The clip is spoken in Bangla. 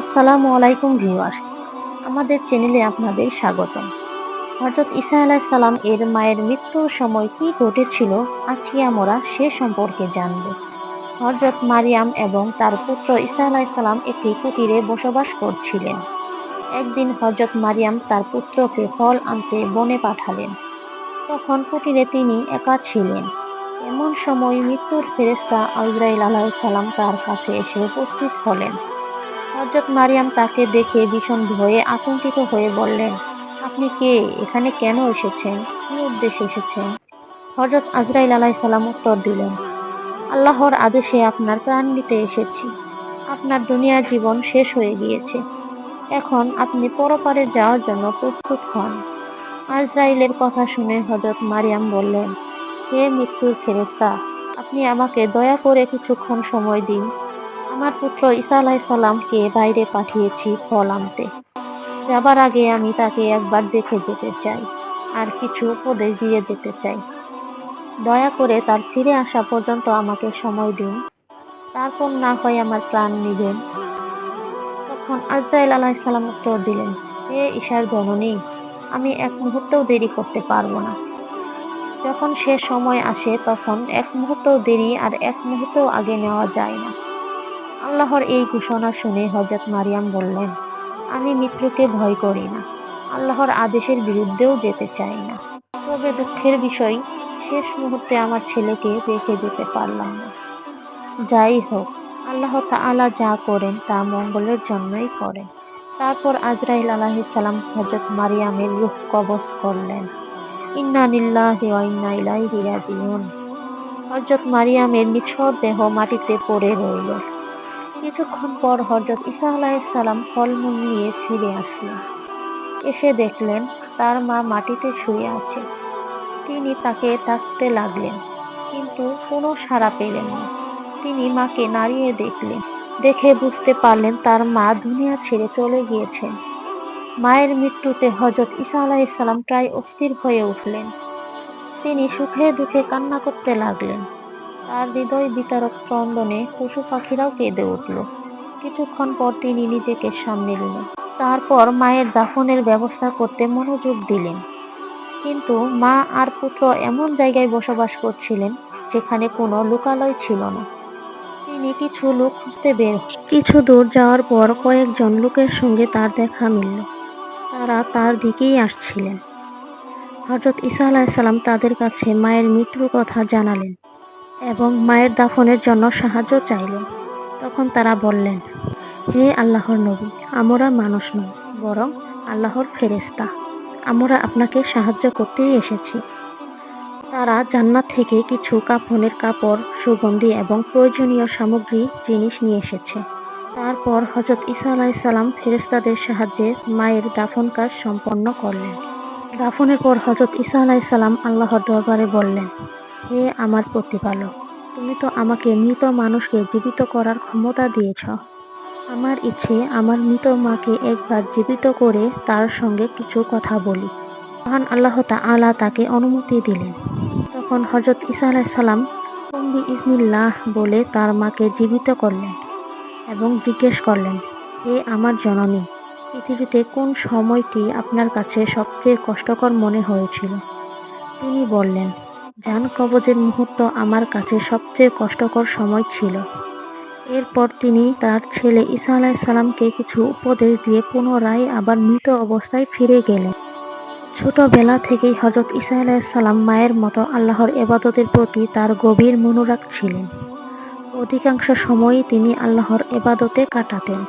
আসসালামু আলাইকুম ভিউয়ার্স, আমাদের চ্যানেলে আপনাদের স্বাগতম। হযরত ঈসা আলাইহিস সালাম এর মায়ের মৃত্যুর সময় কি ঘটেছিল আজকে আমরা সে সম্পর্কে জানব। হযরত মারিয়াম এবং তার পুত্র ঈসা আলাইহিস সালাম একটি কুটিরে বসবাস করছিলেন। একদিন হযরত মারিয়াম তার পুত্রকে ফল আনতে বনে পাঠালেন। তখন কুটিরে তিনি একা ছিলেন। এমন সময় মৃত্যুর ফেরেশতা আজরাইল আলাইহিস সালাম তার কাছে এসে উপস্থিত হলেন। হযরত মারিয়াম তাকে দেখে ভীষণ ভয়ে আতঙ্কিত হয়ে বললেন, আপনি কে? এখানে কেন এসেছেন? কি উদ্দেশ্যে এসেছেন? হযরত আজরাইল আলাইহিস সালাম উত্তর দিলেন, আল্লাহর আদেশে আপনার প্রাণ নিতে এসেছি। আপনার দুনিয়ার জীবন শেষ হয়ে গিয়েছে। এখন আপনি পরপারে যাওয়ার জন্য প্রস্তুত হন। আজরাইলের কথা শুনে হযরত মারিয়াম বললেন, হে মৃত্যুর ফেরেশতা, আপনি আমাকে দয়া করে কিছুক্ষণ সময় দিন। আমার পুত্র ঈসা আলাইহিস সালামকে বাইরে পাঠিয়েছি ফল আনতে। যাবার আগে আমি তাকে একবার দেখে যেতে চাই আর কিছু উপদেশ দিয়ে যেতে চাই। দয়া করে তার ফিরে আসা পর্যন্ত আমাকে সময় দিন। তারপর না হয় আমার প্রাণ নিবেন। তখন আজরাইল আলাইহিস সালাম উত্তর দিলেন, হে ঈসার জননী, আমি এক মুহূর্তও দেরি করতে পারবো না। যখন সে সময় আসে তখন এক মুহূর্তও দেরি আর এক মুহূর্তও আগে নেওয়া যায় না। আল্লাহর এই ঘোষণা শুনে হযরত মারিয়াম বললেন, আমি মৃত্যুকে ভয় করি না, আল্লাহর আদেশের বিরুদ্ধেও যেতে চাই না। তবে দুঃখের বিষয়, শেষ মুহূর্তে আমার ছেলেকে দেখে যেতে পারলাম না। যাই হোক, আল্লাহ তাআলা যা করেন তা মঙ্গলের জন্যই করেন। তারপর আজরাইল আলাইহিস সালাম হযরত মারিয়ামের রূহ কবজ করলেন। ইন্না লিল্লাহি ওয়া ইন্না ইলাইহি রাজিউন। হযরত মারিয়ামের নিথর দেহ মাটিতে পড়ে রইল। কিছুক্ষণ পর হযরত ঈসা আলাইহিস সালাম ফলমূল নিয়ে ফিরে আসলেন। এসে দেখলেন তার মা মাটিতে শুয়ে আছে। তিনি তাকে ডাকতে লাগলেন, কিন্তু কোনো সাড়া পেলেন না। তিনি মাকে নাড়িয়ে দেখলেন। দেখে বুঝতে পারলেন তার মা দুনিয়া ছেড়ে চলে গিয়েছেন। মায়ের মৃত্যুতে হযরত ঈসা আলাইহিস সালাম প্রায় অস্থির হয়ে উঠলেন। তিনি সুখে দুঃখে কান্না করতে লাগলেন। তার হৃদয় বিতারক ক্রন্দনে পশু পাখিরাও কেঁদে উঠল। কিছুক্ষণ পর তিনি নিজেকে সামলে নিলেন। তারপর মায়ের দাফনের ব্যবস্থা করতে মনোযোগ দিলেন। কিন্তু মা আর পুত্র এমন জায়গায় বসবাস করছিলেন যেখানে কোনো লোকালয় ছিল না। তিনি কিছু লোক খুঁজতে বের হলেন। কিছু দূর যাওয়ার পর কয়েকজন লোকের সঙ্গে তার দেখা মিলল। তারা তার দিকেই আসছিলেন। হযরত ঈসা আলাইহিস সালাম তাদের কাছে মায়ের মৃত্যুর কথা জানালেন এবং মায়ের দাফনের জন্য সাহায্য চাইলেন। তখন তারা বললেন, হে আল্লাহর নবী, আমরা মানুষ নই, বরং আল্লাহর ফেরেশতা। আমরা আপনাকে সাহায্য করতেই এসেছি। তারা জান্নাত থেকে কিছু কাফনের কাপড়, সুগন্ধি এবং প্রয়োজনীয় সামগ্রী জিনিস নিয়ে এসেছে। তারপর হযরত ঈসা আলাইহিস সালাম ফেরেশতাদের সাহায্যে মায়ের দাফন কাজ সম্পন্ন করলেন। দাফনের পর হযরত ঈসা আলাইহিস সালাম আল্লাহর দরবারে বললেন, হে আমার প্রতিপালক, তুমি তো আমাকে মৃত মানুষকে জীবিত করার ক্ষমতা দিয়েছ। আমার ইচ্ছে আমার মৃত মাকে একবার জীবিত করে তার সঙ্গে কিছু কথা বলি। মহান আল্লাহ তাআলা তাকে অনুমতি দিলেন। তখন হযরত ঈসা আলাইহিস সালাম কুম বিইজনিল্লাহ বলে তার মাকে জীবিত করলেন এবং জিজ্ঞেস করলেন, হে আমার জননী, পৃথিবীতে কোন সময়টি আপনার কাছে সবচেয়ে কষ্টকর মনে হয়েছিল? তিনি বললেন, জান কবজের মুহূর্ত আমার কাছে সবচেয়ে কষ্টকর সময় ছিল। এরপর তিনি তার ছেলে ঈসা আলাইহিস সালামকে কিছু উপদেশ দিয়ে পুনরায় আবার মৃত অবস্থায় ফিরে গেলেন। ছোটবেলা থেকেই হযরত ঈসা আলাইহিস সালাম মায়ের মতো আল্লাহর ইবাদতের প্রতি তার গভীর মনোরাগ ছিলেন। অধিকাংশ সময়ই তিনি আল্লাহর ইবাদতে কাটাতেন।